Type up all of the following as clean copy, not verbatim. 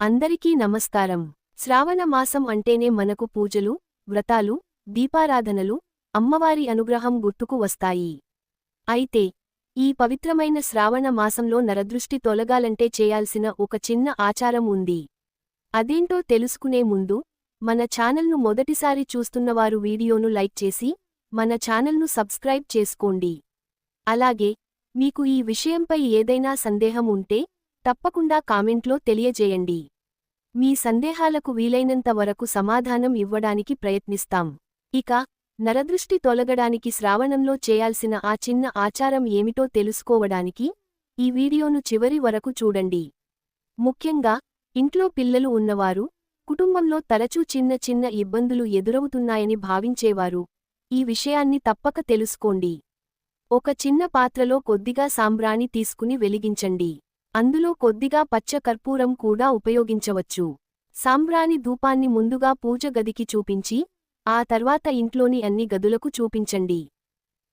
అందరికీ నమస్కారం. శ్రావణ మాసం అంటేనే మనకు పూజలు, వ్రతాలు, దీపారాధనలు, అమ్మవారి అనుగ్రహం గుర్తుకు వస్తాయి. అయితే ఈ పవిత్రమైన శ్రావణ మాసంలో నరదృష్టి తొలగాలంటే చేయాల్సిన ఒక చిన్న ఆచారం ఉంది. అదేంటో తెలుసుకునే ముందు మన ఛానల్ను మొదటిసారి చూస్తున్నవారు వీడియోను లైక్ చేసి మన ఛానల్ను సబ్స్క్రైబ్ చేసుకోండి. అలాగే మీకు ఈ విషయంపై ఏదైనా సందేహం ఉంటే తప్పకుండా కామెంట్లో తెలియజేయండి. మీ సందేహాలకు వీలైనంత వరకు సమాధానం ఇవ్వడానికి ప్రయత్నిస్తాం. ఇక నరదృష్టి తొలగడానికి శ్రావణంలో చేయాల్సిన ఆ చిన్న ఆచారం ఏమిటో తెలుసుకోవడానికి ఈ వీడియోను చివరి వరకు చూడండి. ముఖ్యంగా ఇంట్లో పిల్లలు ఉన్నవారు, కుటుంబంలో తరచూ చిన్న చిన్న ఇబ్బందులు ఎదురవుతున్నాయని భావించేవారు ఈ విషయాన్ని తప్పక తెలుసుకోండి. ఒక చిన్న పాత్రలో కొద్దిగా సాంబ్రాణి తీసుకుని వెలిగించండి. అందులో కొద్దిగా పచ్చ కర్పూరం కూడా ఉపయోగించవచ్చు. సాంబ్రాణి ధూపాన్ని ముందుగా పూజ గదికి చూపించి ఆ తర్వాత ఇంట్లోని అన్ని గదులకు చూపించండి.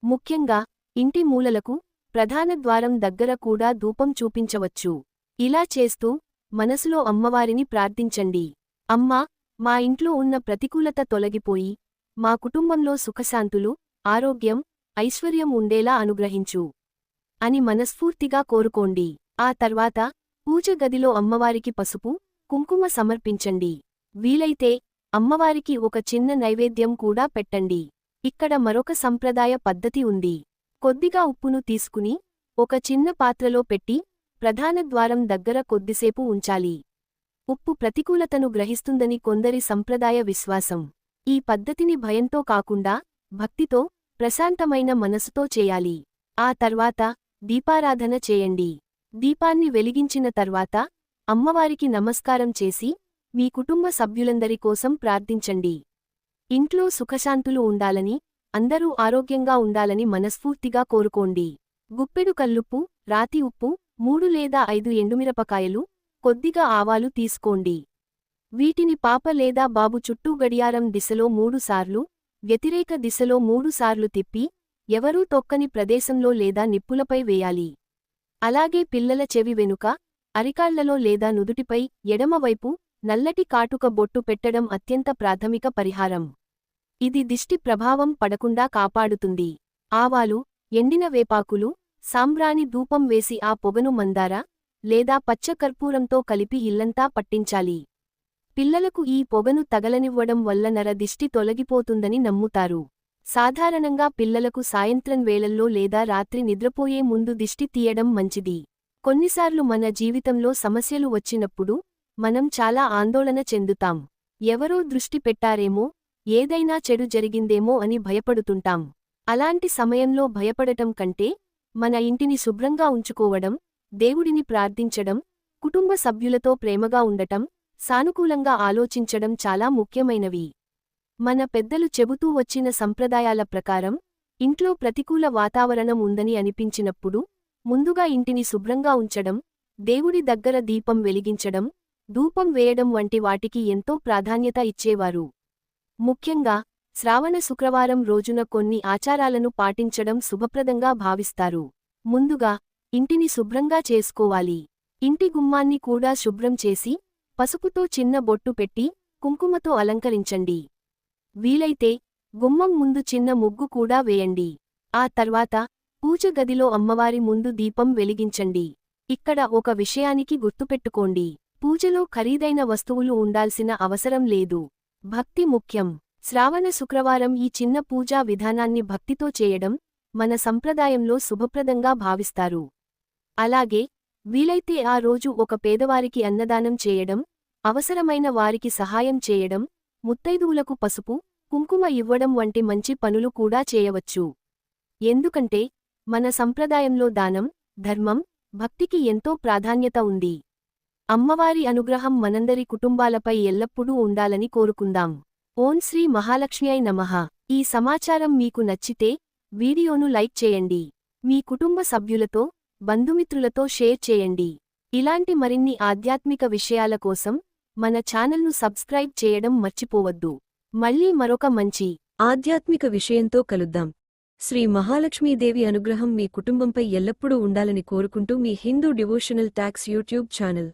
ముఖ్యంగా ఇంటి మూలలకు, ప్రధాన ద్వారం దగ్గర కూడా ధూపం చూపించవచ్చు. ఇలా చేస్తూ మనసులో అమ్మవారిని ప్రార్థించండి. అమ్మా, మా ఇంట్లో ఉన్న ప్రతికూలత తొలగిపోయి మా కుటుంబంలో సుఖశాంతులు, ఆరోగ్యం, ఐశ్వర్యం ఉండేలా అనుగ్రహించు అని మనస్ఫూర్తిగా కోరుకోండి. ఆ తర్వాత పూజ గదిలో అమ్మవారికి పసుపు, కుంకుమ సమర్పించండి. వీలైతే అమ్మవారికి ఒక చిన్న నైవేద్యం కూడా పెట్టండి. ఇక్కడ మరొక సంప్రదాయ పద్ధతి ఉంది. కొద్దిగా ఉప్పును తీసుకుని ఒక చిన్న పాత్రలో పెట్టి ప్రధాన ద్వారం దగ్గర కొద్దిసేపు ఉంచాలి. ఉప్పు ప్రతికూలతను గ్రహిస్తుందని కొందరి సంప్రదాయ విశ్వాసం. ఈ పద్ధతిని భయంతో కాకుండా భక్తితో, ప్రశాంతమైన మనసుతో చేయాలి. ఆ తర్వాత దీపారాధన చేయండి. దీపాన్ని వెలిగించిన తర్వాత అమ్మవారికి నమస్కారం చేసి మీ కుటుంబ సభ్యులందరి కోసం ప్రార్థించండి. ఇంట్లో సుఖశాంతులు ఉండాలని, అందరూ ఆరోగ్యంగా ఉండాలని మనస్ఫూర్తిగా కోరుకోండి. గుప్పెడు కల్లుప్పు, రాతి ఉప్పు, 3 లేదా 5 ఎండుమిరపకాయలు, కొద్దిగా ఆవాలు తీసుకోండి. వీటిని పాప లేదా బాబు చుట్టూ గడియారం దిశలో 3 సార్లు, వ్యతిరేక దిశలో 3 సార్లు తిప్పి ఎవరూ తొక్కని ప్రదేశంలో లేదా నిప్పులపై వేయాలి. అలాగే పిల్లల చెవి వెనుక, అరికాళ్లలో లేదా నుదుటిపై ఎడమవైపు నల్లటి కాటుక బొట్టు పెట్టడం అత్యంత ప్రాథమిక పరిహారం. ఇది దిష్టి ప్రభావం పడకుండా కాపాడుతుంది. ఆవాలు, ఎండిన వేపాకులు, సాంబ్రాణి ధూపం వేసి ఆ పొగను మందార లేదా పచ్చ కర్పూరంతో కలిపి ఇల్లంతా పట్టించాలి. పిల్లలకు ఈ పొగను తగలనివ్వడం వల్ల నర దిష్టి తొలగిపోతుందని నమ్ముతారు. సాధారణంగా పిల్లలకు సాయంత్రం వేళల్లో లేదా రాత్రి నిద్రపోయే ముందు దిష్టి తీయడం మంచిది. కొన్నిసార్లు మన జీవితంలో సమస్యలు వచ్చినప్పుడు మనం చాలా ఆందోళన చెందుతాం. ఎవరో దృష్టి పెట్టారేమో, ఏదైనా చెడు జరిగిందేమో అని భయపడుతుంటాం. అలాంటి సమయంలో భయపడటం కంటే మన ఇంటిని శుభ్రంగా ఉంచుకోవడం, దేవుడిని ప్రార్థించడం, కుటుంబ సభ్యులతో ప్రేమగా ఉండటం, సానుకూలంగా ఆలోచించడం చాలా ముఖ్యమైనవి. మన పెద్దలు చెబుతూ వచ్చిన సంప్రదాయాల ప్రకారం ఇంట్లో ప్రతికూల వాతావరణం ఉందని అనిపించినప్పుడు ముందుగా ఇంటిని శుభ్రంగా ఉంచడం, దేవుడి దగ్గర దీపం వెలిగించడం, ధూపం వేయడం వంటి వాటికి ఎంతో ప్రాధాన్యత ఇచ్చేవారు. ముఖ్యంగా శ్రావణ శుక్రవారం రోజున కొన్ని ఆచారాలను పాటించడం శుభప్రదంగా భావిస్తారు. ముందుగా ఇంటిని శుభ్రంగా చేసుకోవాలి. ఇంటి గుమ్మాన్ని కూడా శుభ్రం చేసి పసుపుతో చిన్న బొట్టు పెట్టి కుంకుమతో అలంకరించండి. వీలైతే గుమ్మం ముందు చిన్న ముగ్గు కూడా వేయండి. ఆ తర్వాత పూజ గదిలో అమ్మవారి ముందు దీపం వెలిగించండి. ఇక్కడ ఒక విషయానికి గుర్తుపెట్టుకోండి. పూజలో ఖరీదైన వస్తువులు ఉండాల్సిన అవసరం లేదు. భక్తి ముఖ్యం. శ్రావణ శుక్రవారం ఈ చిన్న పూజా విధానాన్ని భక్తితో చేయడం మన సంప్రదాయంలో శుభప్రదంగా భావిస్తారు. అలాగే వీలైతే ఆ రోజు ఒక పేదవారికి అన్నదానం చేయడం, అవసరమైన వారికి సహాయం చేయడం, ముత్తైదువులకు పసుపు, కుంకుమ ఇవ్వడం వంటి మంచి పనులు కూడా చేయవచ్చు. ఎందుకంటే మన సంప్రదాయంలో దానం, ధర్మం, భక్తికి ఎంతో ప్రాధాన్యత ఉంది. అమ్మవారి అనుగ్రహం మనందరి కుటుంబాలపై ఎల్లప్పుడూ ఉండాలని కోరుకుందాం. ఓం శ్రీ మహాలక్ష్మ్యై నమః. ఈ సమాచారం మీకు నచ్చితే వీడియోను లైక్ చేయండి. మీ కుటుంబ సభ్యులతో, బంధుమిత్రులతో షేర్ చేయండి. ఇలాంటి మరిన్ని ఆధ్యాత్మిక విషయాల కోసం మన ఛానల్ను సబ్స్క్రైబ్ చేయడం మర్చిపోవద్దు. మళ్ళీ మరొక మంచి ఆధ్యాత్మిక విషయంతో కలుద్దాం. శ్రీ మహాలక్ష్మీదేవి అనుగ్రహం మీ కుటుంబంపై ఎల్లప్పుడూ ఉండాలని కోరుకుంటూ మీ Hindu devotional talks YouTube channel